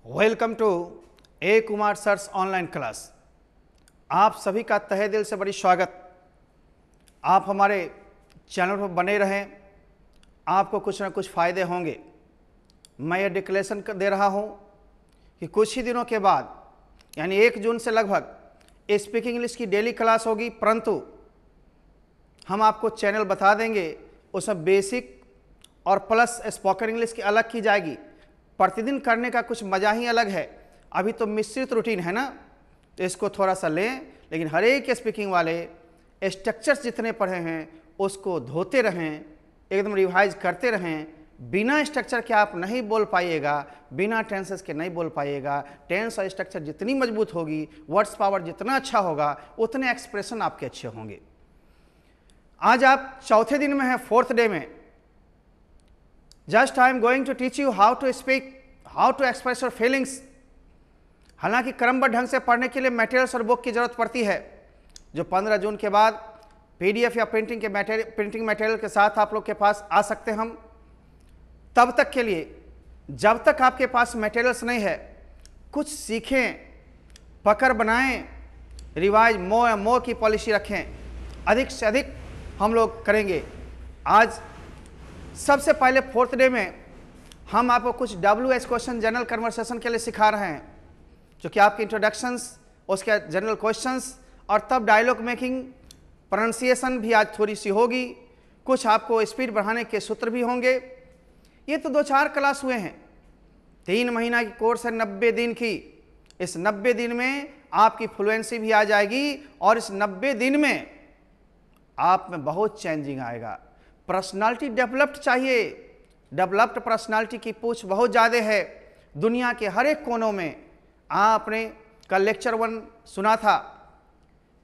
Welcome to A Kumar sirs online class. आप सभी का तहे दिल से बड़ी स्वागत। आप हमारे चैनल पर बने रहें, आपको कुछ ना कुछ फ़ायदे होंगे। मैं ये डिक्लेरेशन दे रहा हूँ कि कुछ ही दिनों के बाद यानी 1 जून से लगभग स्पीकिंग इंग्लिश की डेली क्लास होगी, परंतु हम आपको चैनल बता देंगे, उसमें बेसिक और प्लस स्पोकन इंग्लिश की अलग की जाएगी। प्रतिदिन करने का कुछ मज़ा ही अलग है। अभी तो मिश्रित रूटीन है ना, तो इसको थोड़ा सा लें, लेकिन हर एक स्पीकिंग वाले स्ट्रक्चर्स जितने पढ़े हैं उसको धोते रहें, एकदम रिवाइज करते रहें। बिना स्ट्रक्चर के आप नहीं बोल पाइएगा, बिना टेंसेस के नहीं बोल पाइएगा। टेंस और स्ट्रक्चर जितनी मजबूत होगी, वर्ड्स पावर जितना अच्छा होगा, उतने एक्सप्रेशन आपके अच्छे होंगे। आज आप चौथे दिन में हैं, 4th डे में। Just I am going to teach you how to speak, how to express your feelings. हालांकि क्रमबद्ध ढंग से पढ़ने के लिए मटेरियल्स और बुक की जरूरत पड़ती है, जो 15 जून के बाद पीडीएफ या प्रिंटिंग मटेरियल के साथ आप लोग के पास आ सकते हैं। हम तब तक के लिए, जब तक आपके पास मटेरियल्स नहीं है, कुछ सीखें, पकड़ बनाएं, रिवाइज मोर की पॉलिसी रखें, अधिक से अधिक हम लोग करेंगे। आज सबसे पहले 4th डे में हम आपको कुछ WH क्वेश्चन जनरल कन्वर्सेशन के लिए सिखा रहे हैं, जो कि आपके इंट्रोडक्शंस, उसके जनरल क्वेश्चंस, और तब डायलॉग मेकिंग, प्रोनाउंसिएशन भी आज थोड़ी सी होगी। कुछ आपको स्पीड बढ़ाने के सूत्र भी होंगे। ये तो 2-4 क्लास हुए हैं। 3 महीना की कोर्स है, 90 दिन की। इस 90 दिन में आपकी फ्लुएंसी भी आ जाएगी, और इस 90 दिन में आप में बहुत चेंजिंग आएगा। पर्सनालिटी डेवलप्ड चाहिए। डेवलप्ड पर्सनालिटी की पूछ बहुत ज़्यादा है दुनिया के हर एक कोनों में। आपने कल लेक्चर 1 सुना था,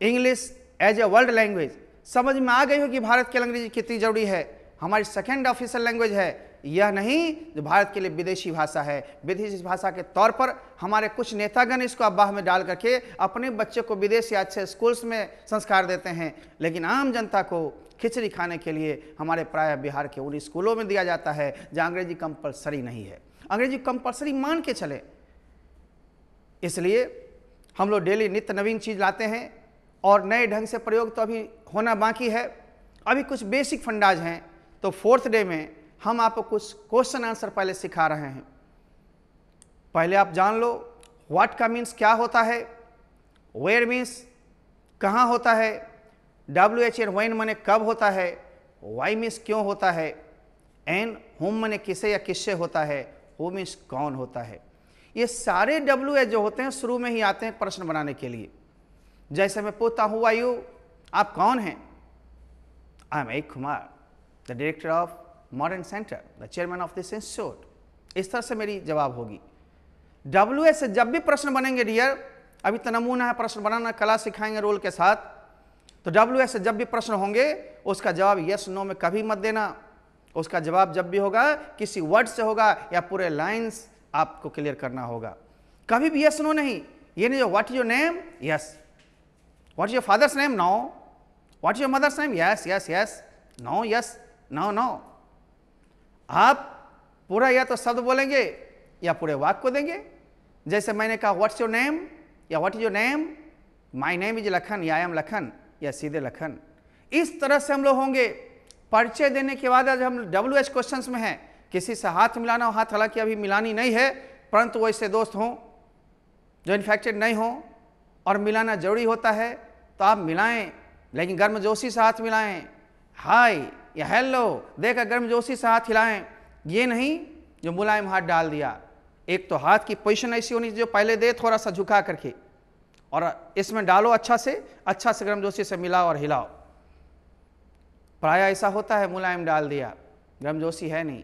English as a world language. समझ में आ गई हो कि भारत के लिए अंग्रेजी कितनी जरूरी है। हमारी 2nd ऑफिशियल लैंग्वेज है, यह नहीं जो भारत के लिए विदेशी भाषा है। विदेशी भाषा के तौर पर हमारे कुछ नेतागण इसको अब्बाह में डाल करके अपने बच्चे को विदेश या अच्छे स्कूल्स में संस्कार देते हैं, लेकिन आम जनता को खिचड़ी खाने के लिए हमारे प्राय बिहार के उन स्कूलों में दिया जाता है जहाँ अंग्रेजी कंपलसरी नहीं है। अंग्रेजी कंपलसरी मान के चले। इसलिए हम लोग डेली नित्य नवीन चीज़ लाते हैं, और नए ढंग से प्रयोग तो अभी होना बाकी है। अभी कुछ बेसिक फंडाज हैं, तो 4th डे में हम आपको कुछ क्वेश्चन आंसर पहले सिखा रहे हैं। पहले आप जान लो व्हाट का मीन्स क्या होता है, वेयर मीन्स कहाँ होता है, WH एंड व्हेन मने कब होता है, वाई मीन्स क्यों होता है, एंड हुम मने किसे या किससे होता है, हु मीन्स कौन होता है। ये सारे WH जो होते हैं शुरू में ही आते हैं प्रश्न बनाने के लिए। जैसे मैं पूछता हूँ आयु, आप कौन हैं? I am a Kumar, the director of modern centre, the chairman of this institute. इस तरह से मेरी जवाब होगी। WH से जब भी प्रश्न बनेंगे डियर, अभी तो नमूना है प्रश्न बनाना, कला सिखाएंगे रोल के साथ, तो WH से जब भी प्रश्न होंगे उसका जवाब यस नो में कभी मत देना। उसका जवाब जब भी होगा किसी वर्ड से होगा या पूरे लाइंस आपको क्लियर करना होगा। कभी भी यस नो नहीं। ये नहीं जो what is your name, yes, what is your father's name, no, what is your mother's name, yes yes yes, no yes, no no. आप पूरा या तो शब्द बोलेंगे या पूरे वाक्य को देंगे। जैसे मैंने कहा व्हाट्स योर नेम या what is your name, my name is Lakhan या आई एम लखन, या सीधे लखन। इस तरह से हम लोग होंगे। परिचय देने के बाद आज हम WH क्वेश्चंस में हैं, किसी से हाथ मिलाना हो, हाथ हालांकि अभी मिलानी नहीं है, परंतु वैसे दोस्त हों जो इन्फेक्टेड नहीं हो और मिलाना जरूरी होता है तो आप मिलाएं, लेकिन गर्मजोशी से हाथ मिलाएं। हाय या हेलो देकर गर्मजोशी से हाथ हिलाएं, ये नहीं जो मुलायम हाथ डाल दिया। एक तो हाथ की पोजीशन ऐसी होनी जो पहले दे थोड़ा सा झुका करके, और इसमें डालो अच्छा से गर्मजोशी से मिलाओ और हिलाओ। प्राय ऐसा होता है, मुलायम डाल दिया, गर्मजोशी है नहीं।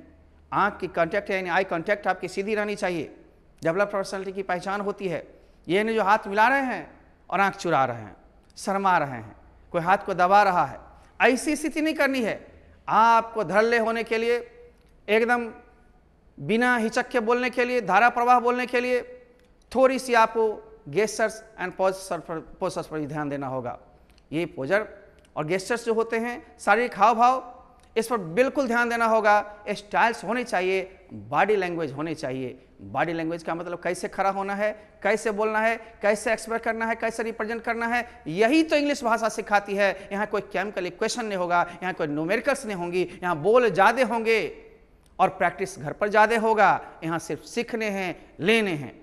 आंख की कांटेक्ट यानी आई कांटेक्ट आपकी सीधी रहनी चाहिए। डेवलप पर्सनालिटी की पहचान होती है। ये नहीं जो हाथ मिला रहे हैं और आंख चुरा रहे हैं, शर्मा रहे हैं, कोई हाथ को दबा रहा है, ऐसी स्थिति नहीं करनी है। आपको धड़ल्ले होने के लिए, एकदम बिना हिचक के बोलने के लिए, धारा प्रवाह बोलने के लिए थोड़ी सी आपको गेस्चर्स एंड पोस्चर्स पर ध्यान देना होगा। ये पोजर और गेस्चर्स जो होते हैं, शारीरिक हाव भाव, इस पर बिल्कुल ध्यान देना होगा। स्टाइल्स होने चाहिए, बॉडी लैंग्वेज होनी चाहिए। बॉडी लैंग्वेज का मतलब कैसे खड़ा होना है, कैसे बोलना है, कैसे एक्सप्रेस करना है, कैसे रिप्रेजेंट करना है, यही तो इंग्लिश भाषा सिखाती है। यहाँ कोई केमिकल इक्वेशन नहीं होगा, यहाँ कोई न्यूमेरिकल्स नहीं होंगी, यहाँ बोल ज़्यादा होंगे और प्रैक्टिस घर पर ज़्यादा होगा। यहाँ सिर्फ सीखने हैं, लेने हैं।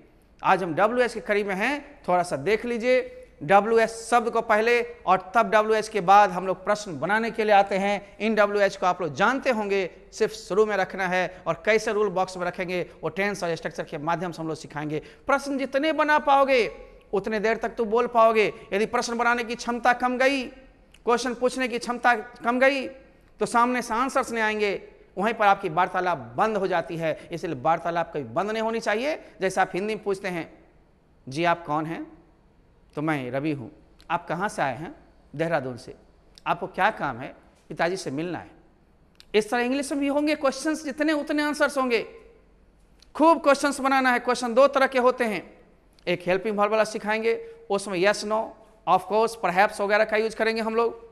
आज हम WH के करीब में हैं, थोड़ा सा देख लीजिए। WH शब्द को पहले और तब WH के बाद हम लोग प्रश्न बनाने के लिए आते हैं। इन WH को आप लोग जानते होंगे, सिर्फ शुरू में रखना है और कैसे रूल बॉक्स में रखेंगे वो टेंस और स्ट्रक्चर के माध्यम से हम लोग सिखाएंगे। प्रश्न जितने बना पाओगे उतने देर तक तो बोल पाओगे। यदि प्रश्न बनाने की क्षमता कम गई, क्वेश्चन पूछने की क्षमता कम गई, तो सामने से आंसर्स नहीं आएंगे, वहीं पर आपकी वार्तालाप बंद हो जाती है। इसलिए वार्तालाप कभी बंद नहीं होनी चाहिए। जैसे आप हिंदी में पूछते हैं, जी आप कौन हैं? तो मैं रवि हूँ। आप कहाँ से आए हैं? देहरादून से। आपको क्या काम है? पिताजी से मिलना है। इस तरह इंग्लिश में भी होंगे क्वेश्चंस, जितने उतने आंसर्स होंगे। खूब क्वेश्चंस बनाना है। क्वेश्चन दो तरह के होते हैं, एक हेल्पिंग वर्ब वाला सिखाएंगे, उसमें yes no, of course, perhaps वगैरह का यूज करेंगे हम लोग।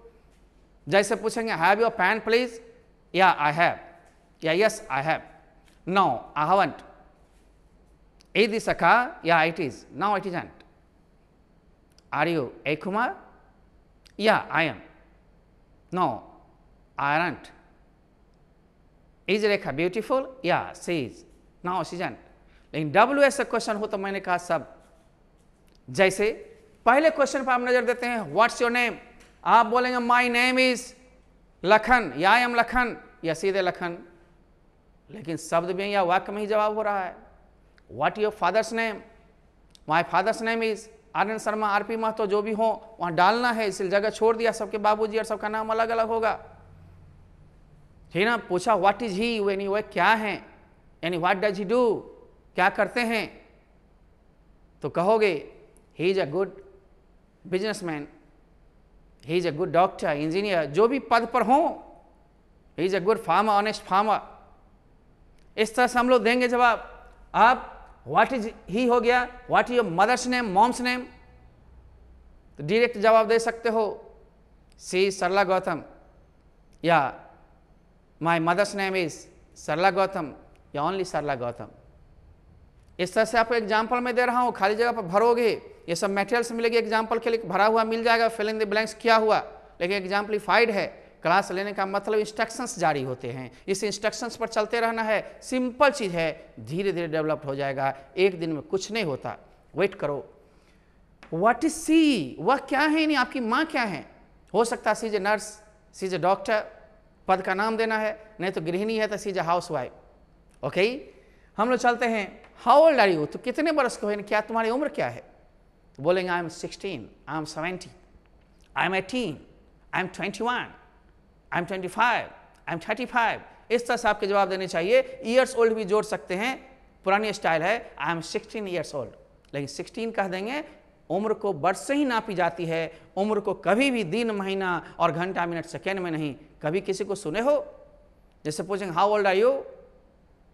जैसे पूछेंगे हैव योर पेन प्लीज, या आई हैव, या yes I have, no I haven't, is this a car, या it is, no it isn't, are you a Kumar? Yeah, I am. No, I aren't. Is Rekha beautiful? Yeah, she is. No, she isn't. लेकिन WH से question हो तो मैंने कहा सब। जैसे पहले क्वेश्चन पर आप नजर देते हैं, व्हाट्स योर नेम? आप बोलेंगे माई नेम इज लखन, या आई एम लखन, या सीधे लखन। लेकिन शब्द में या वाक्य में ही जवाब हो रहा है। What your father's name? My father's name is Anand Sharma, RP Mahato, जो भी हो वहां डालना है। इसलिए जगह छोड़ दिया, सबके बाबूजी और सबका नाम अलग अलग होगा। ठीक ना? पूछा व्हाट इज ही, यानी वह क्या है, यानी व्हाट डज ही डू, क्या करते हैं? तो कहोगे he is a good businessman, he is a good doctor, engineer, जो भी पद पर हो। He is a good farmer, honest farmer. इस तरह से हम लोग देंगे जवाब। आप व्हाट इज ही हो गया, what is your mother's name, mom's name, तो डायरेक्ट जवाब दे सकते हो, सी सरला गौतम, या my mother's name is Sarla Gautam, या ओनली सरला गौतम। इस तरह से आपको एग्जाम्पल में दे रहा हूं, खाली जगह पर भरोगे। ये सब मटेरियल्स मिलेगी, एग्जाम्पल के लिए भरा हुआ मिल जाएगा, फिल इन द ब्लैंक्स किया हुआ, लेकिन एग्जाम्पलीफाइड है। क्लास लेने का मतलब इंस्ट्रक्शंस जारी होते हैं, इस इंस्ट्रक्शंस पर चलते रहना है। सिंपल चीज़ है, धीरे धीरे डेवलप हो जाएगा, एक दिन में कुछ नहीं होता। वेट करो। व्हाट इज सी, वह क्या है, यानी आपकी माँ क्या है? हो सकता है she is a nurse, she is a doctor, पद का नाम देना है, नहीं तो गृहिणी है तो she is a housewife. Okay, हम लोग चलते हैं। हाउ ओल्ड आर यू, तो कितने बरस के हो, क्या तुम्हारी उम्र क्या है? तो बोलेंगे I am 16, I am 70, I am 18, I am 21, I am 25, I am 35। इस तरह से आपके जवाब देने चाहिए। ईयर्स ओल्ड भी जोड़ सकते हैं, पुरानी स्टाइल है, आई एम 16 ईयर्स ओल्ड, लेकिन 16 कह देंगे। उम्र को वर्ष से ही नापी जाती है, उम्र को कभी भी दिन, महीना और घंटा, मिनट, सेकेंड में नहीं। कभी किसी को सुने हो जैसे पूछेंगे हाउ ओल्ड आर यू,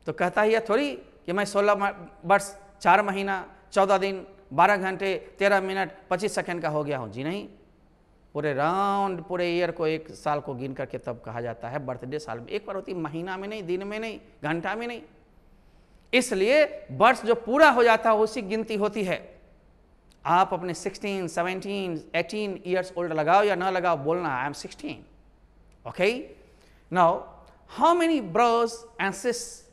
तो कहता ही है थोड़ी कि मैं 16 वर्ष 4 महीना 14 दिन 12 घंटे 13 मिनट 25 सेकेंड का हो गया हूँ। जी नहीं, पूरे राउंड, पूरे ईयर को, एक साल को गिन करके तब कहा जाता है। बर्थडे साल में एक बार होती, महीना में नहीं, दिन में नहीं, घंटा में नहीं। इसलिए वर्ष जो पूरा हो जाता है उसी गिनती होती है। आप अपने 16, 17, 18 ईयर्स ओल्ड लगाओ या ना लगाओ, बोलना I am 16। Okay, now how many brothers and sisters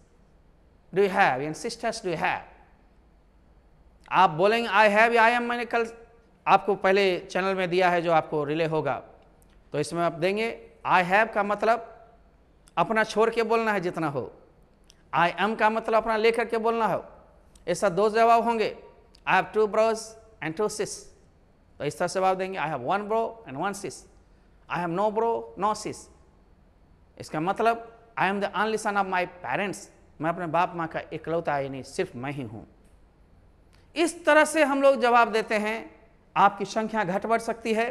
do you have, and sisters do you have? आप बोलेंगे आई हैव या आई एम, मैंने कल आपको पहले चैनल में दिया है जो आपको रिले होगा, तो इसमें आप देंगे आई हैव का मतलब अपना छोड़ के बोलना है जितना हो, आई एम का मतलब अपना लेकर के बोलना हो। ऐसा दो जवाब होंगे, I have 2 bros and 2 sis, तो इस तरह से जवाब देंगे I have 1 bro and 1 sis, I have no bro no sis. इसका मतलब I am the only son of my parents, मैं अपने बाप माँ का इकलौता, यानी सिर्फ मैं ही हूँ। इस तरह से हम लोग जवाब देते हैं। आपकी संख्या घट बढ़ सकती है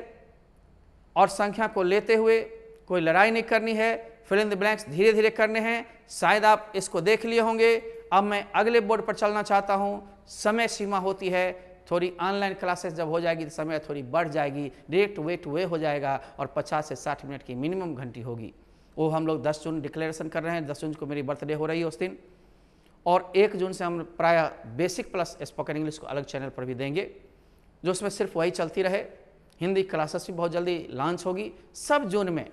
और संख्या को लेते हुए कोई लड़ाई नहीं करनी है, फिल इन द ब्लैंक्स धीरे धीरे करने हैं। शायद आप इसको देख लिए होंगे। अब मैं अगले बोर्ड पर चलना चाहता हूँ। समय सीमा होती है, थोड़ी ऑनलाइन क्लासेस जब हो जाएगी तो समय थोड़ी बढ़ जाएगी, डायरेक्ट वे टू वे हो जाएगा और 50 से 60 मिनट की मिनिमम घंटी होगी। वो हम लोग 10 जून डिक्लेरेशन कर रहे हैं। 10 जून को मेरी बर्थडे हो रही है उस दिन, और 1 जून से हम प्राय बेसिक प्लस स्पोकन इंग्लिश को अलग चैनल पर भी देंगे, जो उसमें सिर्फ वही चलती रहे। हिंदी क्लासेस भी बहुत जल्दी लॉन्च होगी, सब जून में,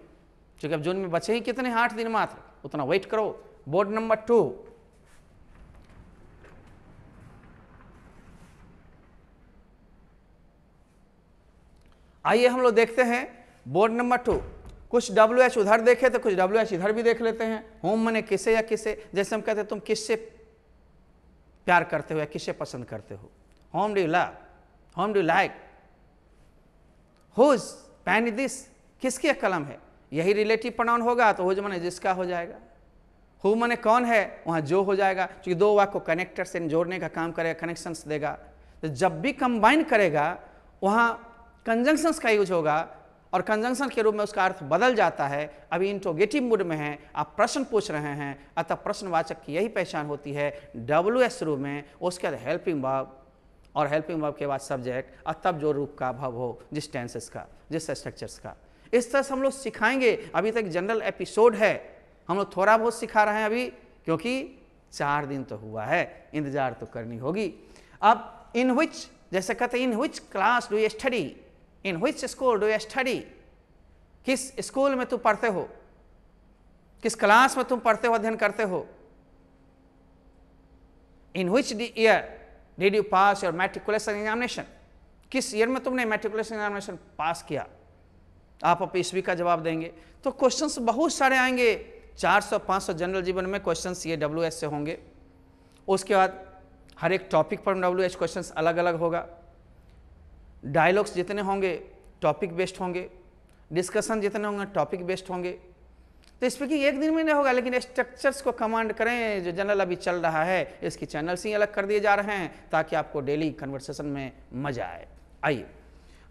क्योंकि अब जून में बचे ही कितने 8 दिन मात्र, उतना वेट करो। बोर्ड नंबर 2, आइए हम लोग देखते हैं बोर्ड नंबर 2। कुछ WH उधर देखे तो कुछ WH इधर भी देख लेते हैं। होम माने किसे या किसे, जैसे हम कहते हैं तुम किससे प्यार करते हो या किससे पसंद करते हो। Whom do you love, whom do you like, whose pen is this, किसकी कलम है। यही रिलेटिव प्रोनाउन होगा तो हुज माने जिसका हो जाएगा, हु माने कौन है, वहाँ जो हो जाएगा, क्योंकि दो वाक्य को कनेक्टर से जोड़ने का काम करेगा, कनेक्शंस देगा। तो जब भी कंबाइन करेगा वहाँ कंजंक्शंस का यूज होगा, और कंजंक्शन के रूप में उसका अर्थ बदल जाता है। अभी इंट्रोगेटिव मूड में हैं, आप प्रश्न पूछ रहे हैं, अतः प्रश्नवाचक की यही पहचान होती है। WS रूप में, उसके बाद हेल्पिंग वर्ब, और हेल्पिंग वर्ब के बाद सब्जेक्ट, और तब जो रूप का भाव हो, जिस टेंसेस का, जिस स्ट्रक्चर्स का। इस तरह से हम लोग सिखाएंगे। अभी तक जनरल एपिसोड है, हम लोग थोड़ा बहुत सिखा रहे हैं अभी, क्योंकि 4 दिन तो हुआ है, इंतजार तो करनी होगी। अब इन विच, जैसे कहते हैं in which class do you study, in which school do you study, किस स्कूल में तुम पढ़ते हो, किस क्लास में तुम पढ़ते हो, अध्ययन करते हो। In which year did you pass your matriculation examination, किस ईयर में तुमने मैट्रिकुलेशन एग्जामिनेशन पास किया। आप अब ईस्वी का जवाब देंगे तो क्वेश्चंस बहुत सारे आएंगे। 400-500 जनरल जीवन में क्वेश्चंस ये WH से होंगे। उसके बाद हर एक टॉपिक पर WH क्वेश्चंस अलग अलग होगा। डायलॉग्स जितने होंगे टॉपिक बेस्ड होंगे, डिस्कशन जितने होंगे टॉपिक बेस्ड होंगे। तो स्पीकिंग एक दिन में नहीं होगा, लेकिन स्ट्रक्चर्स को कमांड करें। जो जनरल अभी चल रहा है, इसकी चैनल्स ही अलग कर दिए जा रहे हैं ताकि आपको डेली कन्वर्सेशन में मजा आए। आइए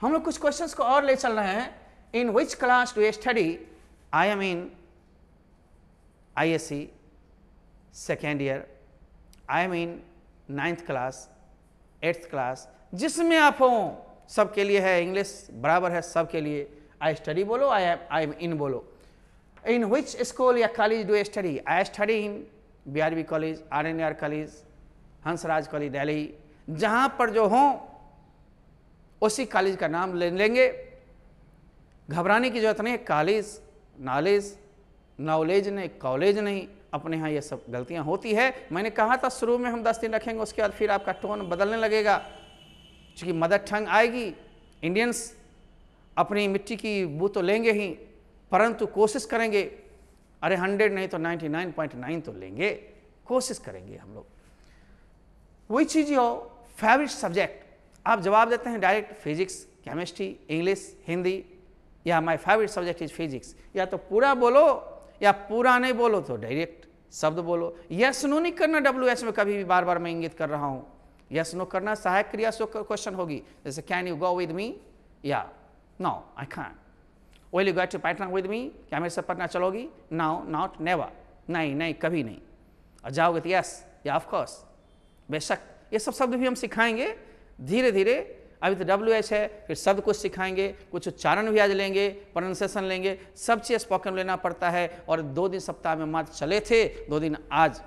हम लोग कुछ क्वेश्चंस को और ले चल रहे हैं। In which class do you study, I am in ISC second year, I am in 9th class, 8th class, जिसमें आप हो सबके लिए है। इंग्लिश बराबर है सबके लिए। आई स्टडी बोलो, आई एम इन बोलो। इन विच स्कूल या college do study, I study in BRB college, RNR college, Hansraj college Delhi. जहाँ पर जो हो उसी कॉलेज का नाम ले लेंगे, घबराने की जरूरत नहीं है। कॉलेज नॉलेज, नॉलेज नहीं, कॉलेज नहीं, अपने यहाँ ये सब गलतियाँ होती है। मैंने कहा था शुरू में हम 10 दिन रखेंगे, उसके बाद फिर आपका टोन बदलने लगेगा, क्योंकि मदर टंग आएगी। इंडियंस अपनी मिट्टी की बू तो लेंगे ही, परंतु कोशिश करेंगे, अरे 100 नहीं तो 99.9 तो लेंगे, कोशिश करेंगे हम लोग। Which is your favourite subject, आप जवाब देते हैं direct physics, chemistry, English, Hindi, या my favourite subject is physics. या तो पूरा बोलो या पूरा नहीं बोलो तो डायरेक्ट शब्द बोलो। यस नो नहीं करना WH में कभी भी, बार बार मैं इंगित कर रहा हूँ। यस नो करना सहायक क्रिया से क्वेश्चन होगी, जैसे can you go with me, या no I can. Will you go to Patna with me, क्या मेरे साथ पटना चलोगी, नो नॉट नेवर, नहीं नहीं कभी नहीं। और जाओगे तो यस या ऑफ कोर्स, बेशक। ये सब शब्द भी हम सिखाएंगे धीरे धीरे। अभी तो WH है, फिर शब्द कुछ सिखाएंगे, कुछ उच्चारण भी आज लेंगे, प्रोनाउंसिएशन लेंगे, सब चीज़ स्पोकन लेना पड़ता है। और 2 दिन सप्ताह में मात्र चले थे, 2 दिन आज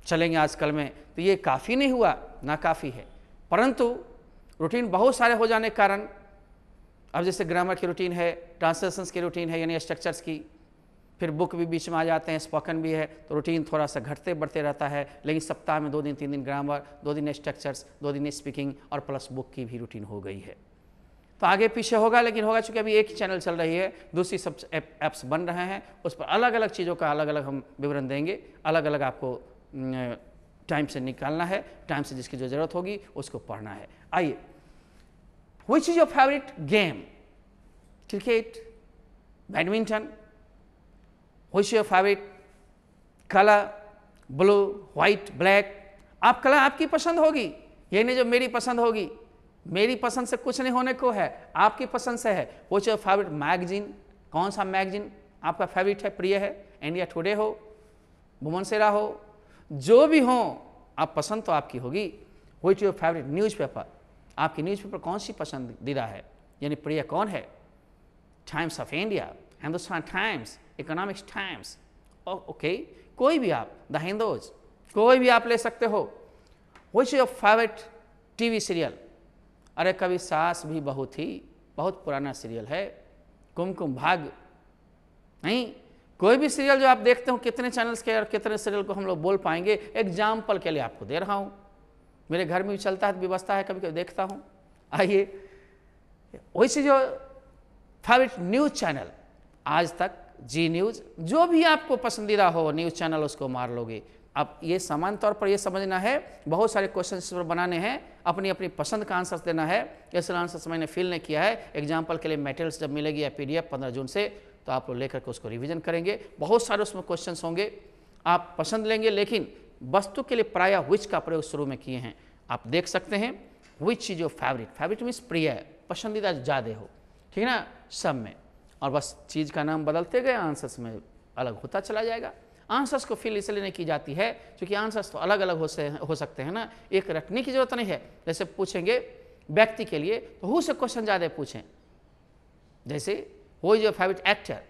चलेंगे आजकल में, तो ये काफ़ी नहीं हुआ, ना काफ़ी है। परंतु रूटीन बहुत सारे हो जाने के कारण, अब जैसे ग्रामर की रूटीन है, ट्रांसलेशंस की रूटीन है, यानी स्ट्रक्चर्स की, फिर बुक भी बीच में आ जाते हैं, स्पोकन भी है, तो रूटीन थोड़ा सा घटते बढ़ते रहता है। लेकिन सप्ताह में 2 दिन 3 दिन ग्रामर, 2 दिन स्ट्रक्चर्स, 2 दिन स्पीकिंग, और प्लस बुक की भी रूटीन हो गई है। तो आगे पीछे होगा, लेकिन होगा चूँकि अभी एक ही चैनल चल रही है, दूसरी सब ऐप्स बन रहे हैं, उस पर अलग अलग चीज़ों का अलग अलग हम विवरण देंगे। अलग अलग आपको टाइम से निकालना है, टाइम से जिसकी जो ज़रूरत होगी उसको पढ़ना है। आइए, which is your favourite game, cricket, badminton, which your favourite colour, blue, white, black. आप कलर आपकी पसंद होगी, ये नहीं जो मेरी पसंद होगी। मेरी पसंद से कुछ नहीं होने को है, आपकी पसंद से है। विच योर फेवरेट मैगजीन, कौन सा मैगजीन आपका फेवरेट है, प्रिय है, इंडिया टुडे हो, वुमन सेरा हो, जो भी हो, आप पसंद तो आपकी होगी। विच योर फेवरेट न्यूज़पेपर, आपकी न्यूज़पेपर कौन सी पसंदीदा है, यानी प्रिय कौन है। Times of India, Hindustan times, economics times, okay, कोई भी आप, द हिंदूज, कोई भी आप ले सकते हो। Which is your favourite TV serial? अरे कभी सास भी बहू थी, बहुत पुराना सीरियल है। कुमकुम भाग्य, नहीं, कोई भी सीरियल जो आप देखते हो, कितने चैनल्स के और कितने सीरियल को हम लोग बोल पाएंगे? एग्जाम्पल के लिए आपको दे रहा हूँ, मेरे घर में भी चलता है, व्यवस्था है, कभी कभी देखता हूँ। आइए, वैसे जो फेवरेट न्यूज़ चैनल, आज तक, जी न्यूज़, जो भी आपको पसंदीदा हो न्यूज़ चैनल, उसको मार लोगे। अब ये समान तौर पर ये समझना है, बहुत सारे क्वेश्चन इस पर बनाने हैं, अपनी अपनी पसंद का आंसर देना है। ऐसे आंसर मैंने फिल नहीं किया है। एग्जाम्पल के लिए मटेरियल्स जब मिलेगी या PDF 15 जून से, तो आप लोग लेकर के उसको रिवीजन करेंगे। बहुत सारे उसमें क्वेश्चंस होंगे, आप पसंद लेंगे, लेकिन वस्तु के लिए प्रायः विच का प्रयोग शुरू में किए हैं। आप देख सकते हैं विच is your favourite, favourite means प्रिय, पसंदीदा ज़्यादा हो, ठीक है ना, सब में। और बस चीज़ का नाम बदलते गए, आंसर्स में अलग होता चला जाएगा। आंसर्स को फिल इसलिए नहीं की जाती है क्योंकि आंसर्स तो अलग अलग हो सकते हैं ना, एक रटने की जरूरत नहीं है। जैसे पूछेंगे व्यक्ति के लिए तो हु से क्वेश्चन ज़्यादा पूछें, जैसे who is your favourite actor,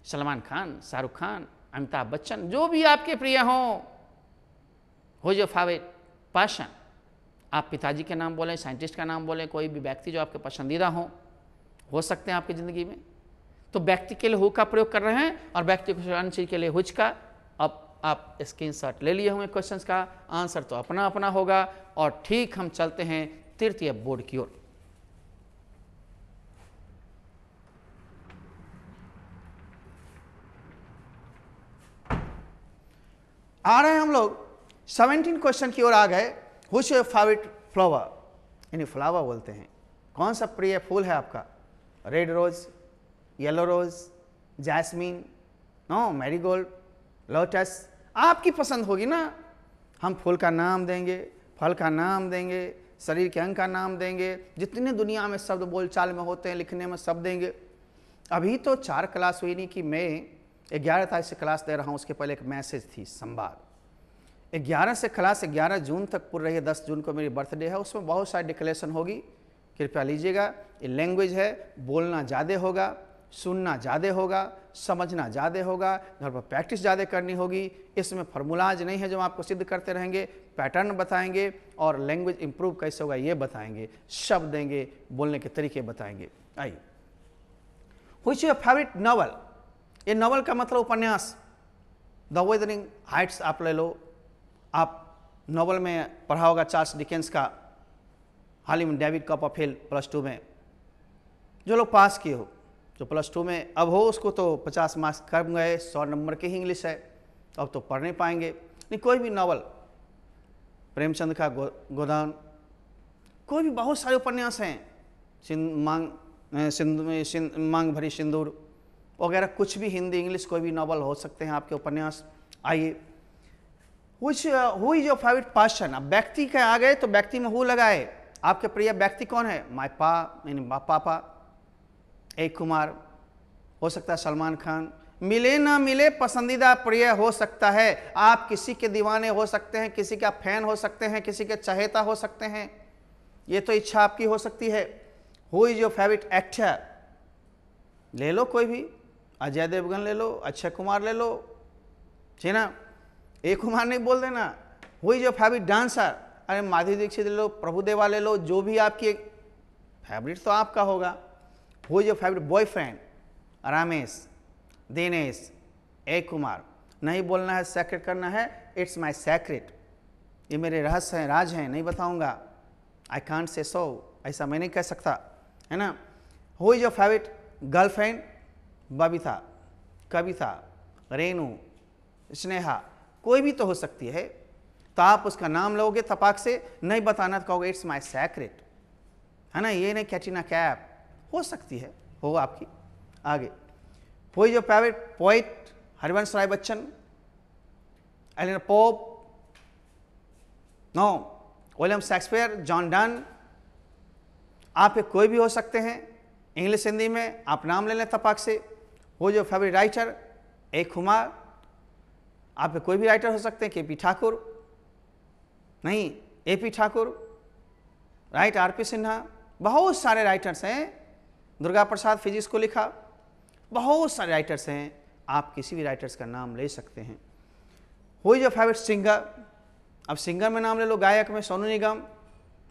Salman Khan, Shahrukh Khan, Amitabh Bachchan, जो भी आपके प्रिय हों। Who is your favourite person, आप पिताजी के नाम बोलें, साइंटिस्ट का नाम बोलें, कोई भी व्यक्ति जो आपके पसंदीदा हो सकते हैं आपकी ज़िंदगी में। तो व्यक्ति के लिए हु का प्रयोग कर रहे हैं और व्यक्ति को अन्य चीज़ के लिए हुच का। अब आप स्क्रीनशॉट ले लिए होंगे क्वेश्चंस का, आंसर तो अपना अपना होगा। और ठीक हम चलते हैं तृतीय बोर्ड की ओर। आ रहे हैं हम लोग 17 क्वेश्चन की ओर आ गए। व्हिच योर फेवरेट फ्लावर, यानी फ्लावर बोलते हैं, कौन सा प्रिय फूल है आपका? रेड रोज, येलो रोज, जैस्मीन, नो, मैरीगोल्ड, लोटस, आपकी पसंद होगी ना। हम फूल का नाम देंगे, फल का नाम देंगे, शरीर के अंग का नाम देंगे, जितने दुनिया में शब्द बोलचाल में होते हैं, लिखने में सब देंगे। अभी तो 4 क्लास हुई नहीं कि मैं 11 तारीख से क्लास दे रहा हूँ, उसके पहले एक मैसेज थी संवाद। 11 से क्लास 11 जून तक पूरी रही है, 10 जून को मेरी बर्थडे है, उसमें बहुत सारी डिक्लेरेशन होगी, कृपया लीजिएगा। ये लैंग्वेज है, बोलना ज़्यादा होगा, सुनना ज़्यादा होगा, समझना ज़्यादा होगा, घर पर प्रैक्टिस ज़्यादा करनी होगी। इसमें फार्मूलाज नहीं है जो हम आपको सिद्ध करते रहेंगे, पैटर्न बताएंगे और लैंग्वेज इंप्रूव कैसे होगा ये बताएंगे, शब्द देंगे, बोलने के तरीके बताएंगे। आइए, व्हिच योर फेवरेट नॉवल, ये नॉवल का मतलब उपन्यास। द वेदरिंग हाइट्स आप ले लो, आप नॉवल में पढ़ा होगा चार्ल्स डिकेंस का, हाल ही में डेविड कॉपरफील्ड प्लस 2 में, जो लोग पास किए हो, जो प्लस 2 में अब हो उसको तो 50 मार्क्स कम गए, 100 नंबर की ही इंग्लिश है, अब तो पढ़ नहीं पाएंगे। नहीं, कोई भी नॉवल, प्रेमचंद का गोदान, कोई भी बहुत सारे उपन्यास हैं, मांग भरी सिंदूर वगैरह, कुछ भी हिंदी इंग्लिश कोई भी नॉवल हो सकते हैं आपके उपन्यास। आइए, who is your favourite person, अब व्यक्ति के आ गए तो व्यक्ति में हु लगाए। आपके प्रिय व्यक्ति कौन है? माय पापा, ए कुमार, हो सकता है सलमान खान, मिले ना मिले पसंदीदा प्रिय हो सकता है। आप किसी के दीवाने हो सकते हैं, किसी का फैन हो सकते हैं, किसी के चहेता हो सकते हैं, ये तो इच्छा आपकी हो सकती है। Who is your favourite actor, ले लो कोई भी, अजय देवगन ले लो, अक्षय कुमार ले लो, ठीक ना, ए कुमार नहीं बोल देना। Who is your favourite dancer, अरे माधुरी दीक्षित ले लो, प्रभुदेवा ले लो, जो भी आपकी फेवरेट तो आपका होगा। Who is your favourite boyfriend, Ramesh, Dinesh, A Kumar, नहीं बोलना है, सेक्रेट करना है, इट्स माई सेक्रेट, ये मेरे रहस्य हैं, राज हैं, नहीं बताऊंगा, आई कांट से सो, ऐसा मैं नहीं कह सकता, है ना। Who is your favourite girlfriend, Babita, Kavita, Renu, Sneha, कोई भी तो हो सकती है। तो आप उसका नाम लोगे तपाक से, नहीं बताना तो कहोगे इट्स माई सेक्रेट, है ना, ये नहीं कैटरीना कैफ, हो सकती है, हो आपकी। आगे, who is your favourite poet, Harivansh Rai Bachchan, Elina Pope, no, William Shakespeare, John Donne, आप कोई भी हो सकते हैं। इंग्लिश हिंदी में आप नाम ले लें तपाक से। Who is your favourite writer, A Kumar, आप कोई भी राइटर हो सकते हैं, के पी ठाकुर, नहीं, A P Thakur, right, R P Sinha, बहुत सारे राइटर्स हैं। दुर्गा प्रसाद फिजिक्स को लिखा, बहुत सारे राइटर्स हैं, आप किसी भी राइटर्स का नाम ले सकते हैं। Who is your favourite singer? अब सिंगर में नाम ले लो, गायक में सोनू निगम,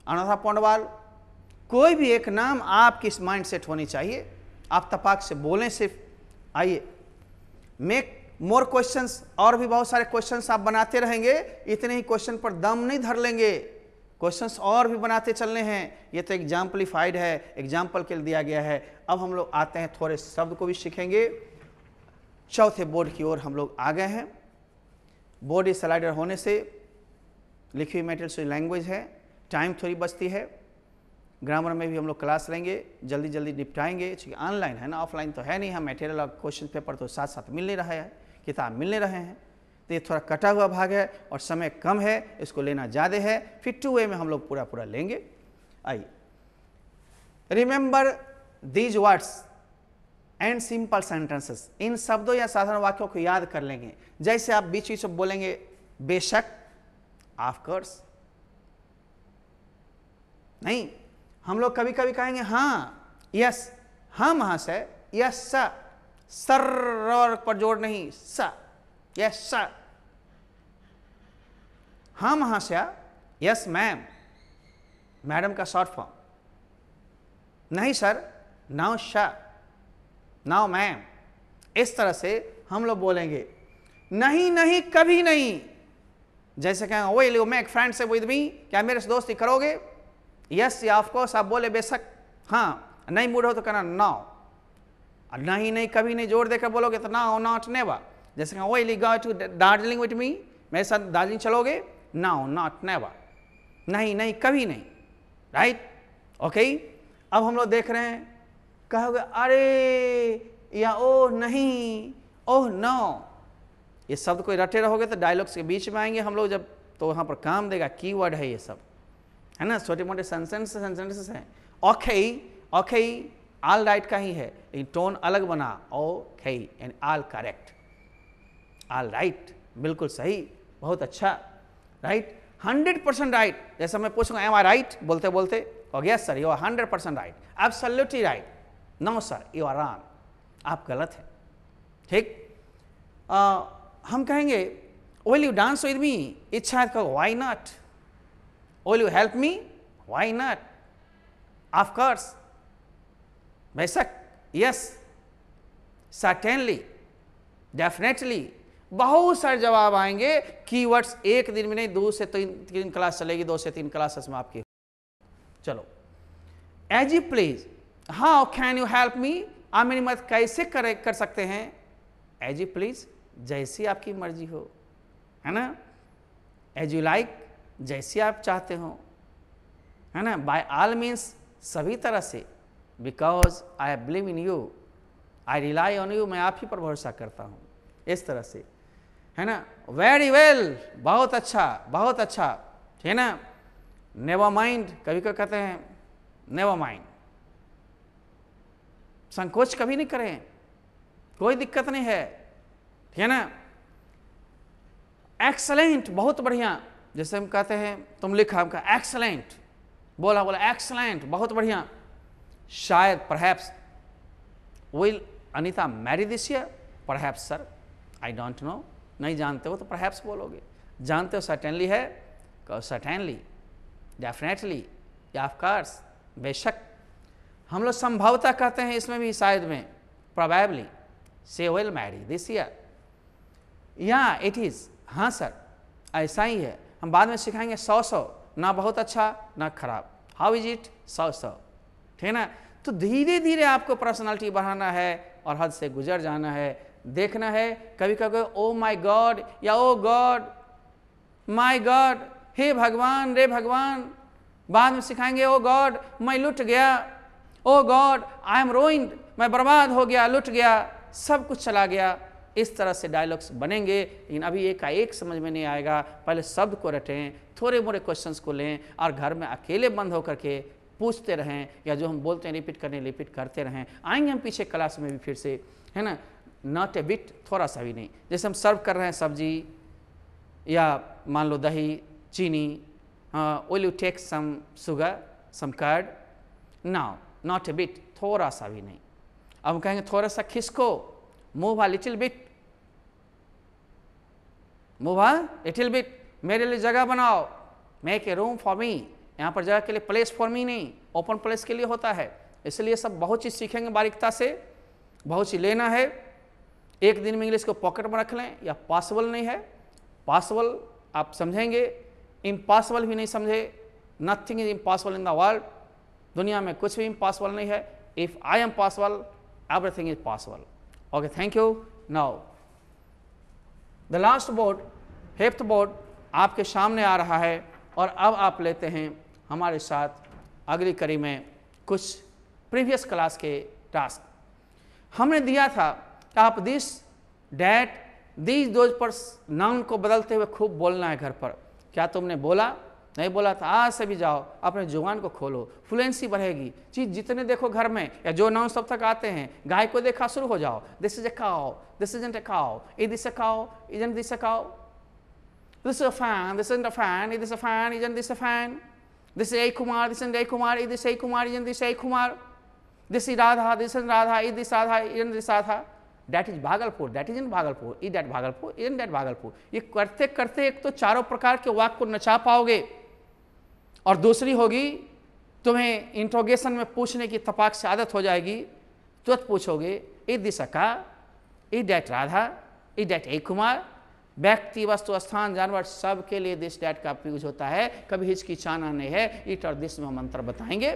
अनुराधा पौंडवाल, कोई भी एक नाम आपकी माइंड सेट होनी चाहिए। आप तपाक से बोलें सिर्फ। आइए, मेक मोर क्वेश्चंस, और भी बहुत सारे क्वेश्चंस आप बनाते रहेंगे, इतने ही क्वेश्चन पर दम नहीं धर लेंगे, क्वेश्चंस और भी बनाते चलने हैं। ये तो एग्जाम्पलीफाइड है, एग्जाम्पल के लिए दिया गया है। अब हम लोग आते हैं, थोड़े शब्द को भी सीखेंगे। चौथे बोर्ड की ओर हम लोग आ गए हैं। बोर्ड स्लाइडर होने से लिखी हुई मटेरियल से लैंग्वेज है, टाइम थोड़ी बचती है। ग्रामर में भी हम लोग क्लास लेंगे, जल्दी जल्दी निपटाएंगे, क्योंकि ऑनलाइन है ना, ऑफलाइन तो है नहीं। हम मटेरियल और क्वेश्चन पेपर तो साथ साथ मिल नहीं रहा है, किताब मिल नहीं रहे हैं, तो ये थोड़ा कटा हुआ भाग है और समय कम है, इसको लेना ज़्यादा है। फिर 2A में हम लोग पूरा पूरा लेंगे। आइए, remember these words and simple sentences, इन शब्दों या साधारण वाक्यों को याद कर लेंगे। जैसे आप बीच बीच में बोलेंगे बेशक, ऑफ कोर्स नहीं, हम लोग कभी कभी कहेंगे हाँ, यस, हाँ महाशय, यस सर, सर और पर जोड़ नहीं, स, यस सर, हाँ महाशया, यस मैम, मैडम का शॉर्ट फॉर्म। नहीं sir, now Shah, now ma'am. इस तरह से हम लोग बोलेंगे। नहीं नहीं, कभी नहीं। जैसे कहेंगे वो you make friends with me, क्या मेरे से दोस्ती करोगे? यस या ऑफ कोर्स आप बोले बेशक, हाँ। नहीं मूड हो तो कहना नो, नहीं नहीं कभी नहीं जोड़ देकर बोलोगे तो नो नॉट नेवर। जैसे कहें वो you go to Darjeeling with me, मेरे साथ दार्जिलिंग चलोगे? नो नॉट नेवर, नहीं नहीं कभी नहीं, राइट, ओके। अब हम लोग देख रहे हैं, कहोगे अरे या ओह नहीं, ओह नो, ये शब्द कोई रटे रहोगे तो डायलॉग्स के बीच में आएंगे हम लोग जब, तो वहाँ पर काम देगा। कीवर्ड है ये सब, है ना, छोटे मोटे सेंटेंसेस हैं। ओके, ओके ऑल राइट का ही है, लेकिन टोन अलग बना, okay and all correct, all right बिल्कुल सही, बहुत अच्छा, राइट, 100% राइट। जैसे मैं पूछूंगा एम आई राइट बोलते बोलते, और yes sir you are 100% right, absolutely right, no sir you are wrong, आप गलत हैं, ठीक। हम कहेंगे will you dance with me, इच्छा है कहो why not, will you help me, why not, of course बेशक, यस, सर्टेनली, डेफिनेटली, बहुत सारे जवाब आएंगे। कीवर्ड्स एक दिन में नहीं, 2 से 3 क्लास चलेगी, 2 से 3 क्लासेस में आपकी। चलो, as you please, how can you help me, आप मेरी मदद कैसे कर सकते हैं? एज यू प्लीज, जैसी आपकी मर्जी हो, है ना। एज यू लाइक, जैसी आप चाहते हो, है ना। बाय ऑल मीन्स, सभी तरह से। Because I believe in you, I rely on you, मैं आप ही पर भरोसा करता हूँ, इस तरह से, है ना। वेरी वेल, बहुत अच्छा, बहुत अच्छा, है ना। नेवर माइंड, कभी कभी कहते हैं नेवर माइंड, संकोच कभी नहीं करें, कोई दिक्कत नहीं है ना। एक्सलेंट, बहुत बढ़िया, जैसे हम कहते हैं तुम लिखा, हम कहा एक्सलेंट, बोला एक्सलेंट, बहुत बढ़िया। शायद perhaps, will Anita Mary this year, perhaps sir, I don't know, नहीं जानते हो तो परहैप्स बोलोगे, जानते हो सर्टेनली है, कहो सर्टेनली, डेफिनेटली, या ऑफ कोर्स, बेशक। हम लोग संभवतः कहते हैं इसमें भी, शायद में, प्रोबेबली, से विल मैरी दिस ईयर, या इट इज, हाँ सर ऐसा ही है। हम बाद में सिखाएंगे 100, ना बहुत अच्छा ना खराब, हाउ इज इट, 100, ठीक है ना। तो धीरे धीरे आपको पर्सनालिटी बढ़ाना है और हद से गुजर जाना है, देखना है। कभी कभी ओ माय गॉड या ओ गॉड, माय गॉड, हे भगवान, रे भगवान, बाद में सिखाएंगे ओ गॉड मैं लुट गया, ओ गॉड आई एम रोइंड, मैं बर्बाद हो गया, लुट गया, सब कुछ चला गया। इस तरह से डायलॉग्स बनेंगे, लेकिन अभी एक का एक समझ में नहीं आएगा। पहले शब्द को रटें, थोड़े मोड़े क्वेश्चंस को लें और घर में अकेले बंद होकर के पूछते रहें, या जो हम बोलते हैं रिपीट करते रहें। आएंगे हम पीछे क्लास में भी फिर से, है ना। नॉट ए बिट, थोड़ा सा भी नहीं। जैसे हम सर्व कर रहे हैं सब्जी या मान लो दही, चीनी, will you take some sugar, some curd, now, not a bit, थोड़ा सा भी नहीं। अब हम कहेंगे थोड़ा सा खिसको, move a little bit, move a little bit, मेरे लिए जगह बनाओ, make a room for me, यहाँ पर जगह के लिए प्लेस फॉर मी नहीं, ओपन प्लेस के लिए होता है। इसलिए सब बहुत चीज़ सीखेंगे बारीकता से, बहुत चीज़ लेना है। एक दिन में इंग्लिश को पॉकेट में रख लें या पॉसिबल नहीं है, पॉसिबल आप समझेंगे, इम्पॉसिबल भी नहीं समझे, nothing is impossible in the world, दुनिया में कुछ भी इम्पॉसिबल नहीं है। If I am possible everything is possible. Okay, thank you. Now the last board, 5th board आपके सामने आ रहा है, और अब आप लेते हैं हमारे साथ अगली कड़ी में कुछ प्रीवियस क्लास के टास्क। हमने दिया था कि आप दिस, डैट, दीज, दोज पर नाउन को बदलते हुए खूब बोलना है घर पर। क्या तुमने बोला? नहीं बोला था, आज से भी जाओ अपने जुबान को खोलो, फ्लुएंसी बढ़ेगी। चीज जितने देखो घर में या जो नाउन सब तक आते हैं, गाय को देखा शुरू हो जाओ, this is a cow, this isn't a cow, is this a cow, isn't this a cow, this is a fan, this isn't a fan, is this a fan, isn't this a fan, this is a Kumar, this is a Kumar, is this A Kumar, isn't this A Kumar, this is Radha, this is Radha, is this Radha, isn't this Radha, that is Bhagalpur, that is in Bhagalpur, is that Bhagalpur, is that Bhagalpur. ये करते करते एक तो चारों प्रकार के वाक्य को नचा पाओगे, और दूसरी होगी तुम्हें इंट्रोगेशन में पूछने की तपाक से आदत हो जाएगी, तुरंत पूछोगे इज दिस अका, is that Radha, is that A Kumar. व्यक्ति, वस्तु, स्थान, जानवर सब के लिए दिस डैट का यूज होता है, कभी हिचकिचाना नहीं है। इट और दिस में हम अंतर बताएंगे।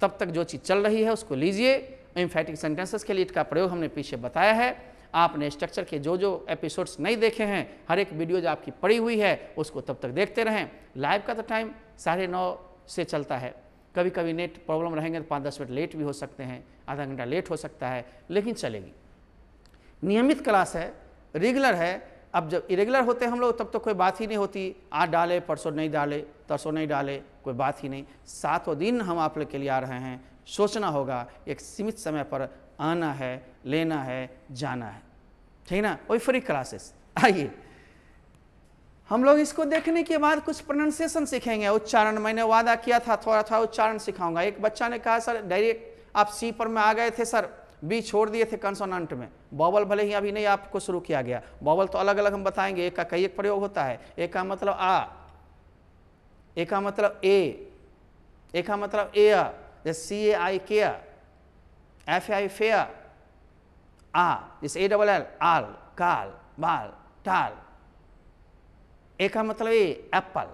तब तक जो चीज़ चल रही है उसको लीजिए। एम्फैटिक सेंटेंसेस के लिए इट का प्रयोग हमने पीछे बताया है। आपने स्ट्रक्चर के जो जो एपिसोड्स नहीं देखे हैं, हर एक वीडियो जो आपकी पड़ी हुई है उसको तब तक देखते रहें। लाइव का तो टाइम 9:30 से चलता है, कभी कभी नेट प्रॉब्लम रहेंगे तो 5-10 मिनट लेट भी हो सकते हैं, आधा घंटा लेट हो सकता है, लेकिन चलेगी। नियमित क्लास है, रेगुलर है। अब जब इरेगुलर होते हैं हम लोग तब तो कोई बात ही नहीं होती, आज डाले परसों नहीं डाले, तरसों नहीं डाले, कोई बात ही नहीं। 7 दिन हम आप लोग के लिए आ रहे हैं। सोचना होगा, एक सीमित समय पर आना है, लेना है, जाना है, ठीक ना। वही फ्री क्लासेस। आइए हम लोग इसको देखने के बाद कुछ प्रोनाउंसिएशन सीखेंगे, उच्चारण। मैंने वादा किया था थोड़ा थोड़ा उच्चारण सिखाऊंगा। एक बच्चा ने कहा सर डायरेक्ट आप सी पर में आ गए थे सर, बी छोड़ दिए थे कंसोनेंट में। बॉबल भले ही अभी नहीं आपको शुरू किया गया, बॉबल तो अलग अलग हम बताएंगे, एक का कई एक प्रयोग होता है। एक का मतलब आ, एक का मतलब ए, एक का मतलब ए, जैसे CAI केया, FAI फेया, आ जैसे ALL आल, काल, बाल, टाल। एक का मतलब ए, एप्पल,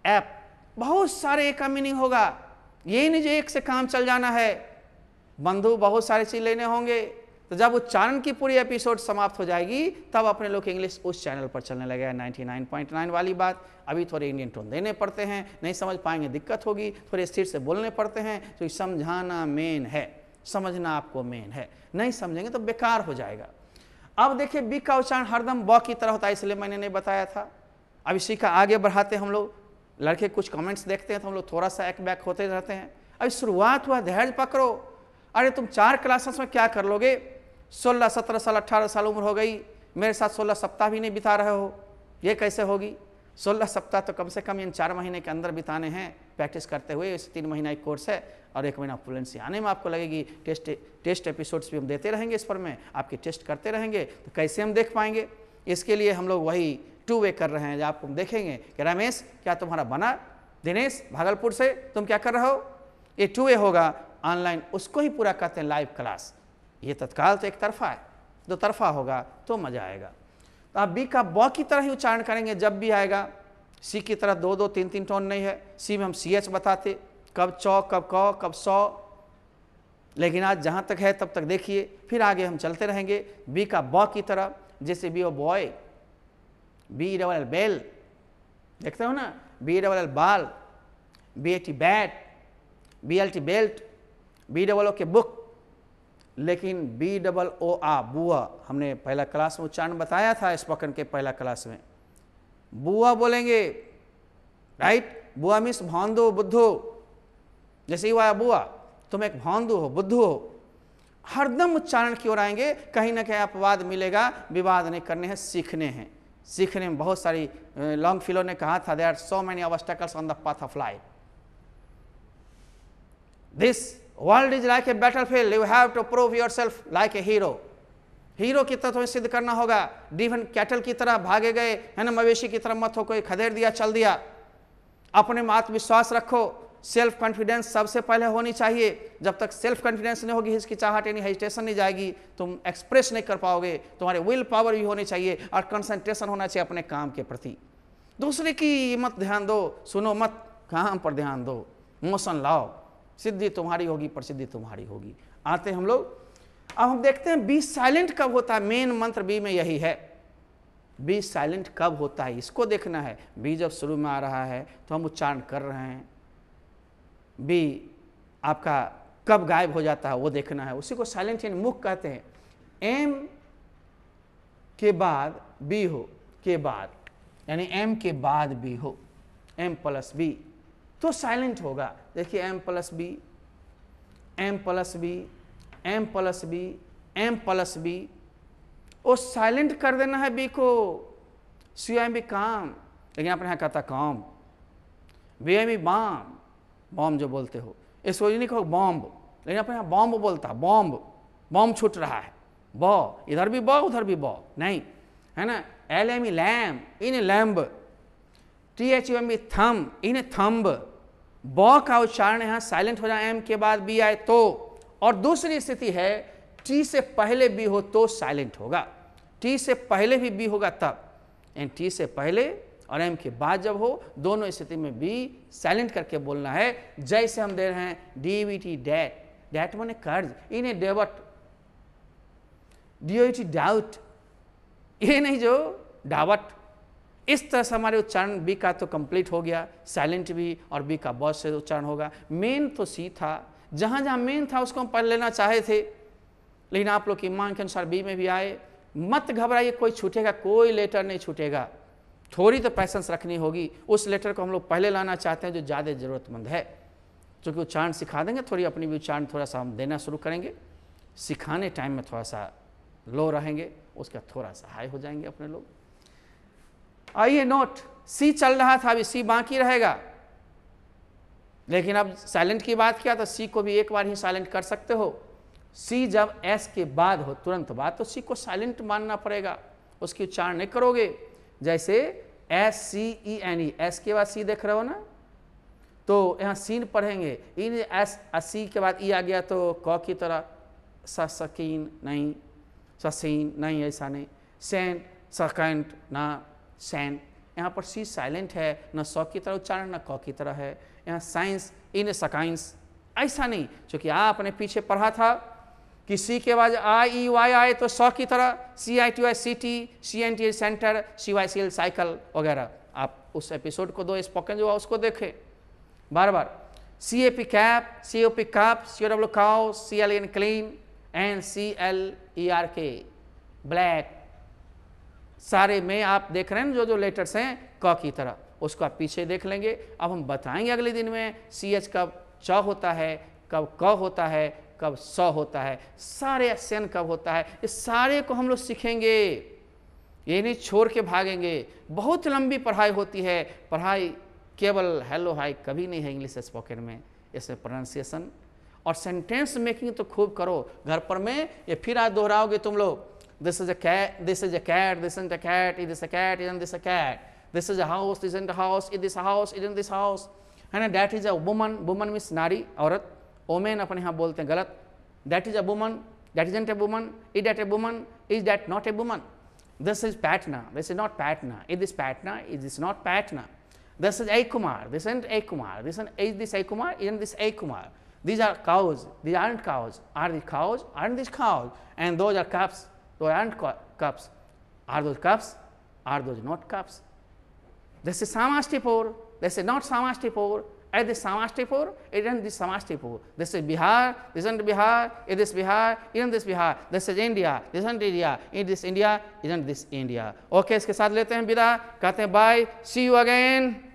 ऐप। बहुत सारे एक का मीनिंग होगा। ये नहीं जो एक से काम चल जाना है, बंधु बहुत सारी चीज लेने होंगे। तो जब उच्चारण की पूरी एपिसोड समाप्त हो जाएगी तब अपने लोग इंग्लिश उस चैनल पर चलने लगेगा। 99.9 वाली बात। अभी थोड़े इंडियन टोन देने पड़ते हैं, नहीं समझ पाएंगे दिक्कत होगी, थोड़े स्थिर से बोलने पड़ते हैं। तो समझाना मेन है, समझना आपको मेन है, नहीं समझेंगे तो बेकार हो जाएगा। अब देखिए बी का उच्चारण हरदम ब की तरह होता है, इसलिए मैंने नहीं बताया था। अब इसी का आगे बढ़ाते हम लोग, लड़के कुछ कमेंट्स देखते हैं तो हम लोग थोड़ा सा एक बैक होते रहते हैं। अभी शुरुआत हुआ, धैर्य पकड़ो। अरे तुम 4 क्लासेस में क्या कर लोगे? 16, 17 साल, 18 साल उम्र हो गई, मेरे साथ 16 सप्ताह भी नहीं बिता रहे हो, ये कैसे होगी? 16 सप्ताह तो कम से कम इन 4 महीने के अंदर बिताने हैं प्रैक्टिस करते हुए। इस 3 महीना एक कोर्स है और 1 महीना फ्लुएंसी आने में आपको लगेगी। टेस्ट एपिसोड्स भी हम देते रहेंगे, इस पर में आपके टेस्ट करते रहेंगे, तो कैसे हम देख पाएंगे? इसके लिए हम लोग वही 2 वे कर रहे हैं। जब आपको देखेंगे कि रमेश क्या तुम्हारा बना, दिनेश भागलपुर से तुम क्या कर रहे हो, ये 2 वे होगा ऑनलाइन, उसको ही पूरा कहते हैं लाइव क्लास। ये तत्काल तो एक तरफा है, 2 तरफा होगा तो मजा आएगा। तो आप बी का ब की तरह ही उच्चारण करेंगे जब भी आएगा। सी की तरह 2-2, 3-3 टोन नहीं है। सी में हम CH बताते, कब चौ, कब क, कब सौ, लेकिन आज जहाँ तक है तब तक देखिए, फिर आगे हम चलते रहेंगे। बी का ब की तरह, जैसे B O boy, BELL bell, देखते हो ना, BELL ball, BAT bat, BLT belt, BOO K book. लेकिन BOOA बुआ, हमने पहला क्लास में उच्चारण बताया था स्पोकन के पहला क्लास में, बुआ बोलेंगे, राइट। बुआ मीन्स भांदो, बुद्धो। जैसे ही हुआ बुआ, तुम एक भांदो हो, बुद्धू हो। हरदम उच्चारण की ओर आएंगे, कहीं ना कहीं अपवाद मिलेगा, विवाद नहीं करने हैं, सीखने हैं। सीखने में बहुत सारी, लॉन्गफिलो ने कहा था, there are so many obstacles on the path of life. This world is like a battlefield, you have to prove yourself like a hero. Hero की तरह तुम्हें सिद्ध करना होगा। डिफरेंट कैटल की तरह भागे गए, है ना, मवेशी की तरह मत हो, कोई खदेड़ दिया चल दिया। अपने में आत्मविश्वास रखो, सेल्फ कॉन्फिडेंस सबसे पहले होनी चाहिए। जब तक सेल्फ कॉन्फिडेंस नहीं होगी, हिचकिचाहट यानी हेजिटेशन नहीं जाएगी, तुम एक्सप्रेस नहीं कर पाओगे। तुम्हारे विल पावर भी होनी चाहिए और कंसंट्रेशन होना चाहिए अपने काम के प्रति। दूसरे की मत ध्यान दो, सुनो मत, काम पर ध्यान दो, मोशन लाओ, सिद्धि तुम्हारी होगी, प्रसिद्धि तुम्हारी होगी। आते हैं हम लोग, अब हम देखते हैं बी साइलेंट कब होता है। मेन मंत्र बी में यही है, बी साइलेंट कब होता है इसको देखना है। बी जब शुरू में आ रहा है तो हम उच्चारण कर रहे हैं, बी आपका कब गायब हो जाता है वो देखना है, उसी को साइलेंट यानी मुख कहते हैं। एम के बाद बी हो, के बाद यानी एम के बाद बी हो, एम प्लस बी तो साइलेंट होगा। देखिए M plus B, M plus B, M plus B, M plus B, वो साइलेंट कर देना है बी को। सी एम बी काम, लेकिन अपने यहाँ कहता comb, B M B balm, bomb जो बोलते हो, इसको नहीं कहो बॉम्ब, लेकिन अपने यहाँ बॉम्ब बोलता, बॉम्ब, बॉम्ब छूट रहा है, बॉ, इधर भी बॉ उधर भी बॉ, नहीं, है ना। L M E lamb, in lamb, T H U M B thumb, in thumb. बॉ का उच्चारण यहाँ साइलेंट हो जाए एम के बाद बी आए तो। और दूसरी स्थिति है टी से पहले बी हो तो साइलेंट होगा, टी से पहले भी बी होगा तब, एंड टी से पहले और एम के बाद जब हो, दोनों स्थिति में बी साइलेंट करके बोलना है। जैसे हम दे रहे हैं डीवीटी डैट, डैट माने कर्ज, इन्हें डेवट, डीओटी डाउट, ये नहीं जो डावट। इस तरह से हमारे उच्चारण बी का तो कंप्लीट हो गया, साइलेंट भी, और बी का बहुत से उच्चारण होगा। मेन तो सी था, जहाँ जहाँ मेन था उसको हम पढ़ लेना चाहे थे, लेकिन आप लोग की मांग के अनुसार बी में भी आए। मत घबराइए, कोई छूटेगा, कोई लेटर नहीं छूटेगा, थोड़ी तो पैसेंस रखनी होगी। उस लेटर को हम लोग पहले लाना चाहते हैं जो ज़्यादा ज़रूरतमंद है, क्योंकि उच्चारण सिखा देंगे, थोड़ी अपनी भी उच्चारण थोड़ा सा हम देना शुरू करेंगे। सिखाने टाइम में थोड़ा सा लो रहेंगे, उसका थोड़ा सा हाई हो जाएंगे अपने लोग। आइए नोट, सी चल रहा था, अभी सी बाकी रहेगा, लेकिन अब साइलेंट की बात किया तो सी को भी एक बार ही साइलेंट कर सकते हो। सी जब एस के बाद हो, तुरंत बाद, तो सी को साइलेंट मानना पड़ेगा, उसकी उच्चारण नहीं करोगे। जैसे S C E N E, S के बाद सी देख रहे हो ना, तो यहाँ सीन पढ़ेंगे, इन एस सी के बाद ई आ गया तो क की तरह, सकीन नहीं, ससीन नहीं, ऐसा नहीं, सेंट सकेंट ना सैन, यहाँ पर सी साइलेंट है, न स की तरह उच्चारण न क की तरह है। यहाँ साइंस, इन सकाइंस, ऐसा नहीं, क्योंकि आपने पीछे पढ़ा था कि सी के बाद आई ई वाई आए तो स की तरह, C I T Y city, C N T centre, C Y C L cycle वगैरह। आप उस एपिसोड को दो, स्पोकन जो उसको देखें बार बार। C A P cap, C O P cup, C O W cow, C L N clean, and C L E R K black. सारे में आप देख रहे हैं जो जो लेटर्स हैं क की तरह, उसको आप पीछे देख लेंगे। अब हम बताएंगे अगले दिन में सी एच कब च होता है, कब क होता है, कब स होता है, सारे एक्शन कब होता है, इस सारे को हम लोग सीखेंगे। ये नहीं छोड़ के भागेंगे। बहुत लंबी पढ़ाई होती है, पढ़ाई केवल हेलो हाई कभी नहीं है इंग्लिश स्पोकन में। इसमें प्रोनाउंसिएशन और सेंटेंस मेकिंग तो खूब करो। घर पर में ये फिर आज दोहराओगे तुम लोग। This is a cat, this is a cat, this isn't a cat, it is a cat, isn't this a cat? This is a house, this isn't a house, it is a house, isn't this house? है ना, that is a woman, woman means नारी, औरत, woman अपने यहाँ बोलते हैं गलत। That is a woman, that isn't a woman, is that a woman, is that not a woman? This is Patna, this is not Patna, it is Patna, it is not Patna. This is A Kumar, this isn't A Kumar, this is this A Kumar, isn't this A Kumar? These are cows, these aren't cows, are these cows, aren't these cows? And those are cups. Those aren't cups. Are those cups? Are those not cups? This is Samastipur. This is not Samastipur. Is this Samastipur? Isn't this Samastipur? This is Bihar. This isn't Bihar. Is this Bihar? Isn't this Bihar? This is India. This isn't India. Is this India? Isn't this India? Okay, इसके साथ लेते हैं विदा, कहते हैं bye. See you again.